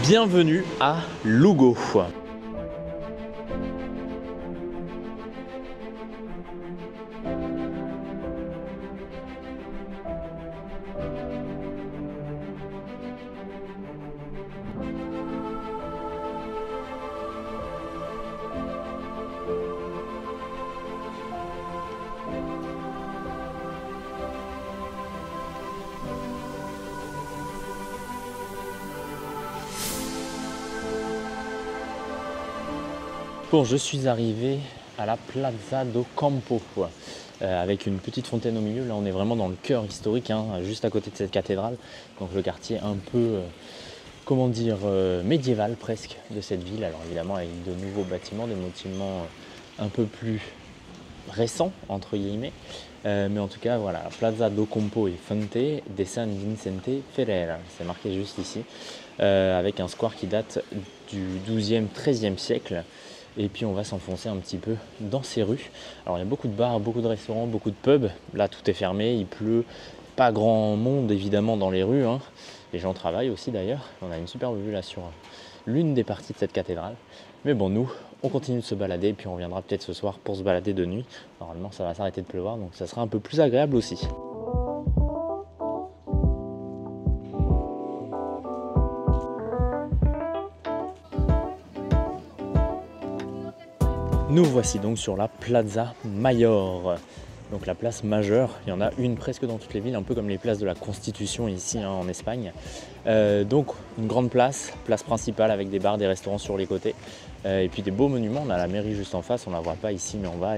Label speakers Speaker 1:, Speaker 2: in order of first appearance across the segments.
Speaker 1: Bienvenue à Lugo. Bon, je suis arrivé à la Plaza do Campo avec une petite fontaine au milieu. Là, on est vraiment dans le cœur historique, juste à côté de cette cathédrale. Donc le quartier un peu, médiéval presque de cette ville. Alors évidemment avec de nouveaux bâtiments, des bâtiments un peu plus récents entre guillemets. Mais en tout cas, voilà, Plaza do Campo et Fonte de San Vicente Ferreira. C'est marqué juste ici, avec un square qui date du 12e, 13e siècle. Et puis on va s'enfoncer un petit peu dans ces rues. Alors il y a beaucoup de bars, beaucoup de restaurants, beaucoup de pubs. Là tout est fermé, il pleut, pas grand monde évidemment dans les rues. Les gens travaillent aussi d'ailleurs. On a une superbe vue là sur l'une des parties de cette cathédrale. Mais bon, nous, on continue de se balader et puis on reviendra peut-être ce soir pour se balader de nuit. Normalement ça va s'arrêter de pleuvoir, donc ça sera un peu plus agréable aussi. Nous voici donc sur la Plaza Mayor, donc la place majeure. Il y en a une presque dans toutes les villes, un peu comme les places de la Constitution ici en Espagne. Donc une grande place principale avec des bars, des restaurants sur les côtés. Et puis des beaux monuments. On a la mairie juste en face, on ne la voit pas ici mais on va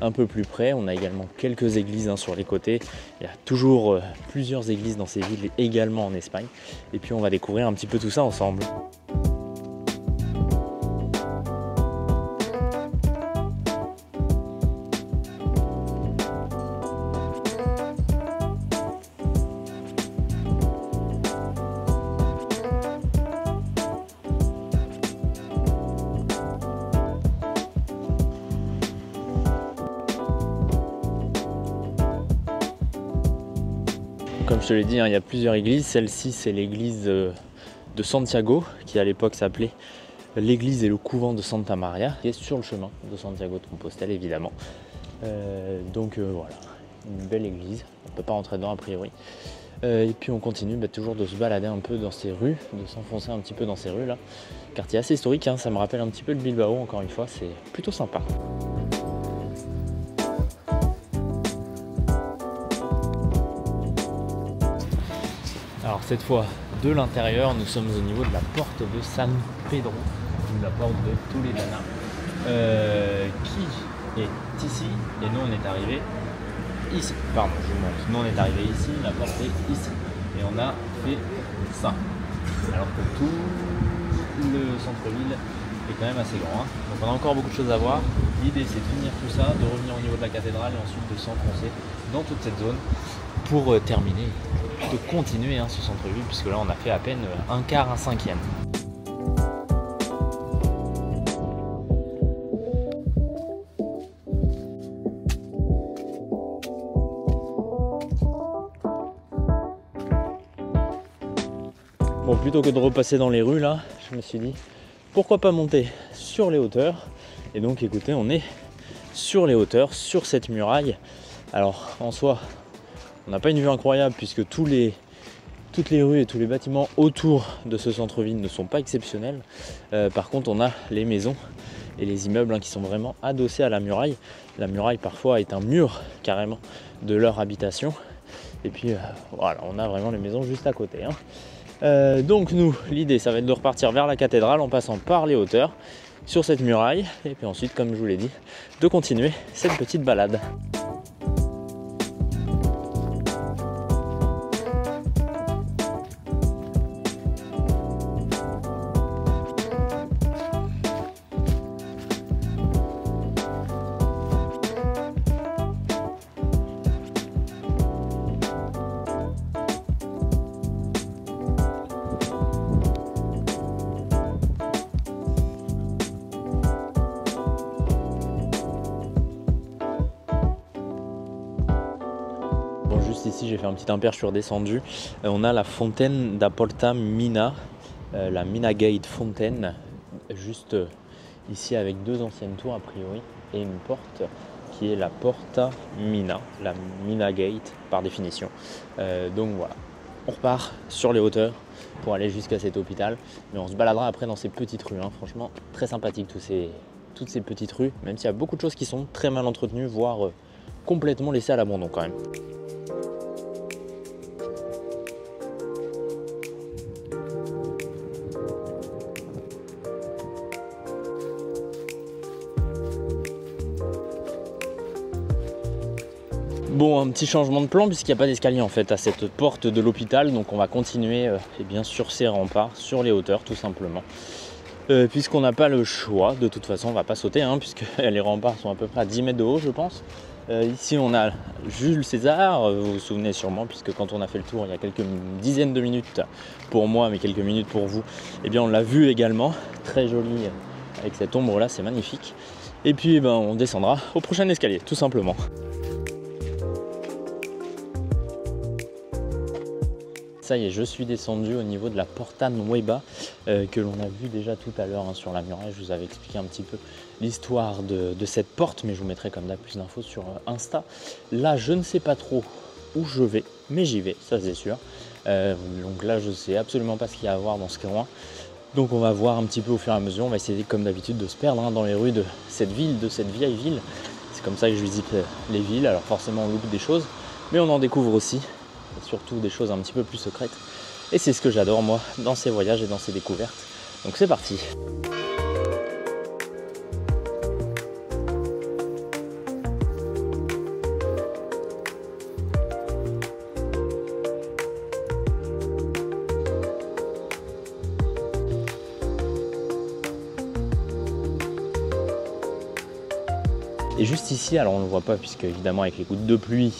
Speaker 1: un peu plus près. On a également quelques églises sur les côtés. Il y a toujours plusieurs églises dans ces villes également en Espagne. Et puis on va découvrir un petit peu tout ça ensemble. Comme je te l'ai dit, il y a plusieurs églises. Celle-ci, c'est l'église de Santiago, qui à l'époque s'appelait l'église et le couvent de Santa Maria, qui est sur le chemin de Santiago de Compostelle, évidemment. Voilà, une belle église. On ne peut pas rentrer dedans a priori. Et puis on continue toujours de se balader un peu dans ces rues, de s'enfoncer un petit peu dans ces rues là. Quartier assez historique, ça me rappelle un petit peu le Bilbao, encore une fois, c'est plutôt sympa. Alors cette fois de l'intérieur, nous sommes au niveau de la porte de San Pedro, ou la porte de Toledana, qui est ici, et nous on est arrivé ici. Pardon, je vous montre. Nous on est arrivé ici, la porte est ici, et on a fait ça. Alors que tout le centre-ville est quand même assez grand. Donc on a encore beaucoup de choses à voir. L'idée c'est de finir tout ça, de revenir au niveau de la cathédrale et ensuite de s'enfoncer dans toute cette zone pour terminer, de continuer ce centre-ville, puisque là on a fait à peine un quart, un cinquième. Bon, plutôt que de repasser dans les rues là, je me suis dit pourquoi pas monter sur les hauteurs. Et donc écoutez, on est sur les hauteurs, sur cette muraille. Alors en soi, on n'a pas une vue incroyable puisque toutes les rues et tous les bâtiments autour de ce centre-ville ne sont pas exceptionnels. Par contre, on a les maisons et les immeubles qui sont vraiment adossés à la muraille. La muraille parfois est un mur carrément de leur habitation. Et puis voilà, on a vraiment les maisons juste à côté. Donc nous, l'idée ça va être de repartir vers la cathédrale en passant par les hauteurs sur cette muraille. Et puis ensuite, comme je vous l'ai dit, de continuer cette petite balade. Juste ici, j'ai fait un petit impair, je suis redescendu. On a la fontaine da Porta Mina la Mina Gate Fontaine, juste ici avec 2 anciennes tours a priori et une porte qui est la Porta Mina, la Mina Gate par définition. Donc voilà, on repart sur les hauteurs pour aller jusqu'à cet hôpital, mais on se baladera après dans ces petites rues, hein. Franchement très sympathique toutes ces petites rues, même s'il y a beaucoup de choses qui sont très mal entretenues, voire complètement laissées à l'abandon quand même. Bon, un petit changement de plan puisqu'il n'y a pas d'escalier en fait à cette porte de l'hôpital, donc on va continuer sur ces remparts, sur les hauteurs tout simplement. Puisqu'on n'a pas le choix, de toute façon on va pas sauter hein, puisque les remparts sont à peu près à 10 mètres de haut je pense. Ici on a Jules César, vous vous souvenez sûrement, puisque quand on a fait le tour il y a quelques dizaines de minutes pour moi mais quelques minutes pour vous, eh bien on l'a vu également, très joli avec cette ombre là, c'est magnifique. Et puis on descendra au prochain escalier tout simplement. Ça y est, je suis descendu au niveau de la Porta Nueva que l'on a vu déjà tout à l'heure hein, sur la muraille. Je vous avais expliqué un petit peu l'histoire de cette porte, mais je vous mettrai comme d'hab plus d'infos sur Insta. Là, je ne sais pas trop où je vais, mais j'y vais, ça c'est sûr. Donc là, je ne sais absolument pas ce qu'il y a à voir dans ce coin. Donc on va voir un petit peu au fur et à mesure. On va essayer comme d'habitude de se perdre hein, dans les rues de cette ville, de cette vieille ville. C'est comme ça que je visite les villes. Alors forcément, on loupe des choses, mais on en découvre aussi. Et surtout des choses un petit peu plus secrètes. Et c'est ce que j'adore moi dans ces voyages et dans ces découvertes. Donc c'est parti. Et juste ici, alors on ne le voit pas puisque évidemment avec les gouttes de pluie,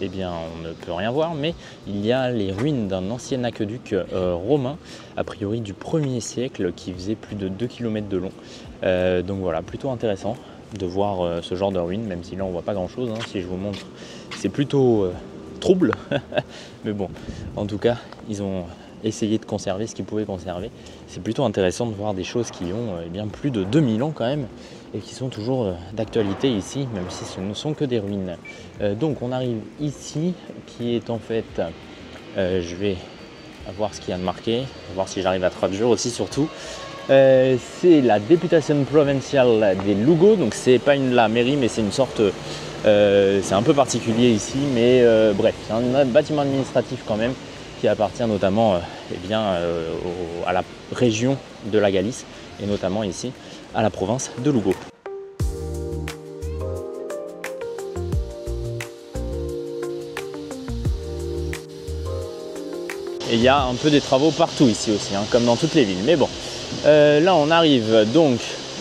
Speaker 1: eh bien on ne peut rien voir, mais il y a les ruines d'un ancien aqueduc romain, a priori du 1er siècle, qui faisait plus de 2 km de long. Donc voilà, plutôt intéressant de voir ce genre de ruines, même si là on voit pas grand chose, hein. Si je vous montre, c'est plutôt trouble, mais bon, en tout cas, ils ont essayé de conserver ce qu'ils pouvaient conserver. C'est plutôt intéressant de voir des choses qui ont eh bien plus de 2000 ans quand même, et qui sont toujours d'actualité ici, même si ce ne sont que des ruines. Donc on arrive ici, qui est en fait, je vais voir ce qu'il y a de marqué, voir si j'arrive à traduire aussi surtout. C'est la Deputación Provincial de Lugo, donc c'est pas la mairie, mais c'est une sorte, c'est un peu particulier ici, mais bref, c'est un bâtiment administratif quand même, qui appartient notamment à la région de la Galice, et notamment ici à la province de Lugo. Et il y a un peu des travaux partout ici aussi, hein, comme dans toutes les villes. Mais bon, là on arrive donc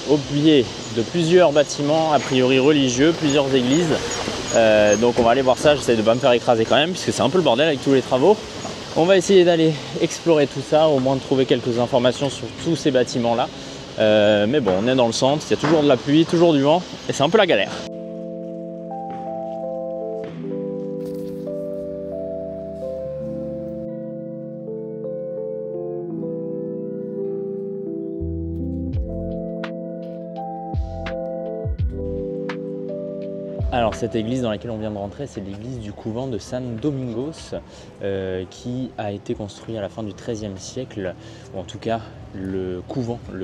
Speaker 1: au pied de plusieurs bâtiments, a priori religieux, plusieurs églises. Donc on va aller voir ça, j'essaie de ne pas me faire écraser quand même, puisque c'est un peu le bordel avec tous les travaux. On va essayer d'aller explorer tout ça, au moins de trouver quelques informations sur tous ces bâtiments-là. Mais bon, on est dans le centre, il y a toujours de la pluie, toujours du vent, et c'est un peu la galère. Alors cette église dans laquelle on vient de rentrer, c'est l'église du couvent de San Domingos qui a été construit à la fin du XIIIe siècle, ou en tout cas le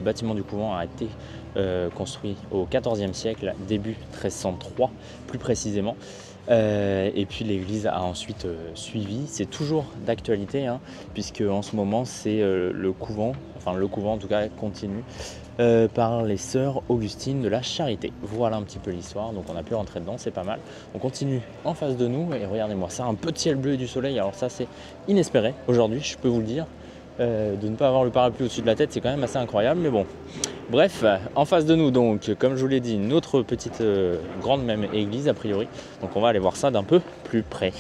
Speaker 1: bâtiment du couvent a été construit au XIVe siècle, début 1303 plus précisément. Et puis l'église a ensuite suivi, c'est toujours d'actualité hein, puisque en ce moment c'est le couvent en tout cas continue par les sœurs Augustines de la Charité. Voilà un petit peu l'histoire, donc on a pu rentrer dedans, c'est pas mal. On continue en face de nous et regardez-moi ça, un peu de ciel bleu et du soleil, alors ça c'est inespéré aujourd'hui, je peux vous le dire. De ne pas avoir le parapluie au-dessus de la tête, c'est quand même assez incroyable, mais bon. Bref, en face de nous, donc, comme je vous l'ai dit, une autre petite grande même église a priori. Donc on va aller voir ça d'un peu plus près.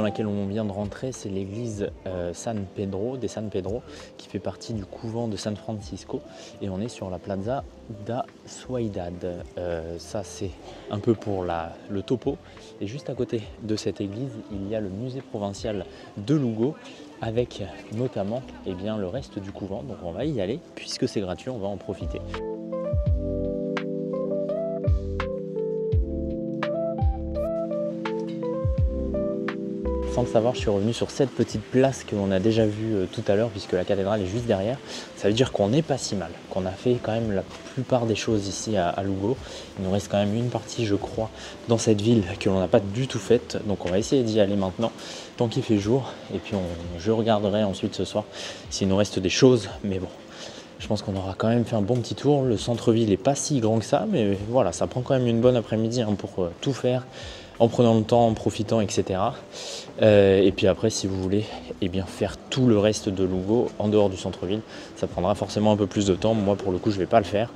Speaker 1: laquelle on vient de rentrer, c'est l'église San Pedro, des San Pedro, qui fait partie du couvent de San Francisco. Et on est sur la Plaza da Suaidad. Ça, c'est un peu pour le topo. Et juste à côté de cette église, il y a le musée provincial de Lugo, avec notamment le reste du couvent. Donc on va y aller, puisque c'est gratuit, on va en profiter. Sans le savoir, je suis revenu sur cette petite place que l'on a déjà vue tout à l'heure, puisque la cathédrale est juste derrière. Ça veut dire qu'on n'est pas si mal, qu'on a fait quand même la plupart des choses ici à Lugo. Il nous reste quand même une partie, je crois, dans cette ville que l'on n'a pas du tout faite. Donc on va essayer d'y aller maintenant, tant qu'il fait jour. Et puis je regarderai ensuite ce soir s'il nous reste des choses. Mais bon, je pense qu'on aura quand même fait un bon petit tour. Le centre-ville n'est pas si grand que ça, mais voilà, ça prend quand même une bonne après-midi pour tout faire, en prenant le temps, en profitant, etc. Et puis après, si vous voulez faire tout le reste de Lugo en dehors du centre-ville, ça prendra forcément un peu plus de temps. Moi, pour le coup, je ne vais pas le faire,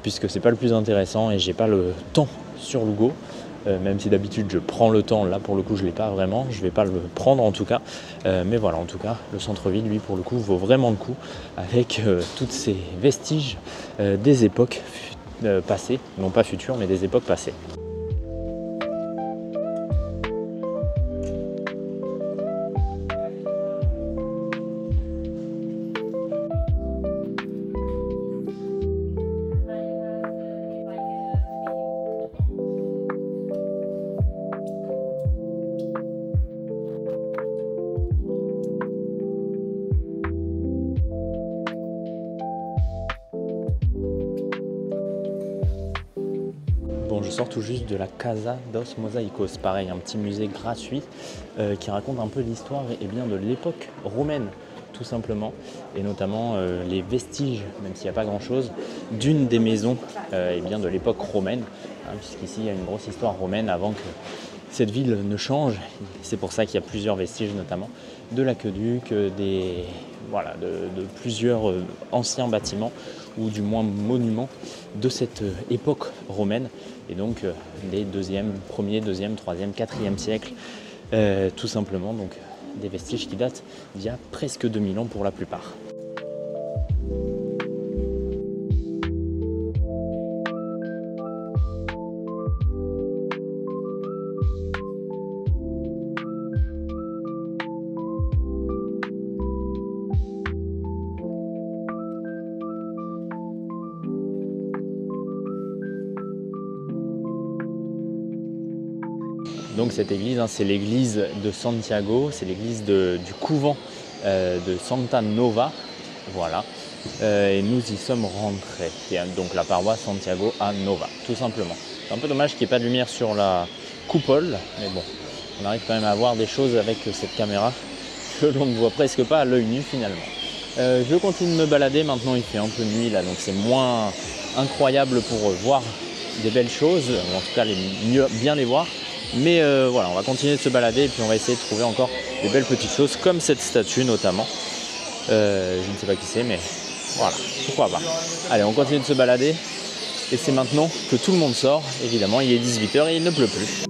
Speaker 1: puisque c'est pas le plus intéressant et j'ai pas le temps sur Lugo. Même si d'habitude je prends le temps, là pour le coup je ne l'ai pas vraiment, je ne vais pas le prendre en tout cas. Mais voilà, en tout cas, le centre-ville, lui, pour le coup, vaut vraiment le coup, avec tous ces vestiges des époques passées, non pas futures, mais des époques passées. Bon, je sors tout juste de la Casa dos Mosaicos, pareil, un petit musée gratuit qui raconte un peu l'histoire de l'époque romaine, tout simplement, et notamment les vestiges, même s'il n'y a pas grand-chose, d'une des maisons de l'époque romaine, puisqu'ici il y a une grosse histoire romaine avant que cette ville ne change. C'est pour ça qu'il y a plusieurs vestiges, notamment de l'aqueduc, de plusieurs anciens bâtiments, ou du moins monuments de cette époque romaine, et donc des 1er, 2e, 3e, 4e siècle, tout simplement, donc des vestiges qui datent d'il y a presque 2000 ans pour la plupart. Donc cette église, c'est l'église de Santiago, c'est l'église du couvent de Santa Nova, voilà. Et nous y sommes rentrés, donc la paroisse Santiago a Nova, tout simplement. C'est un peu dommage qu'il n'y ait pas de lumière sur la coupole, mais bon, on arrive quand même à voir des choses avec cette caméra que l'on ne voit presque pas à l'œil nu finalement. Je continue de me balader, maintenant il fait un peu nuit là, donc c'est moins incroyable pour voir des belles choses, ou en tout cas bien les voir. Mais voilà, on va continuer de se balader et puis on va essayer de trouver encore des belles petites choses comme cette statue notamment. Je ne sais pas qui c'est, mais voilà, pourquoi pas. Allez, on continue de se balader et c'est maintenant que tout le monde sort. Évidemment, il est 18 h et il ne pleut plus.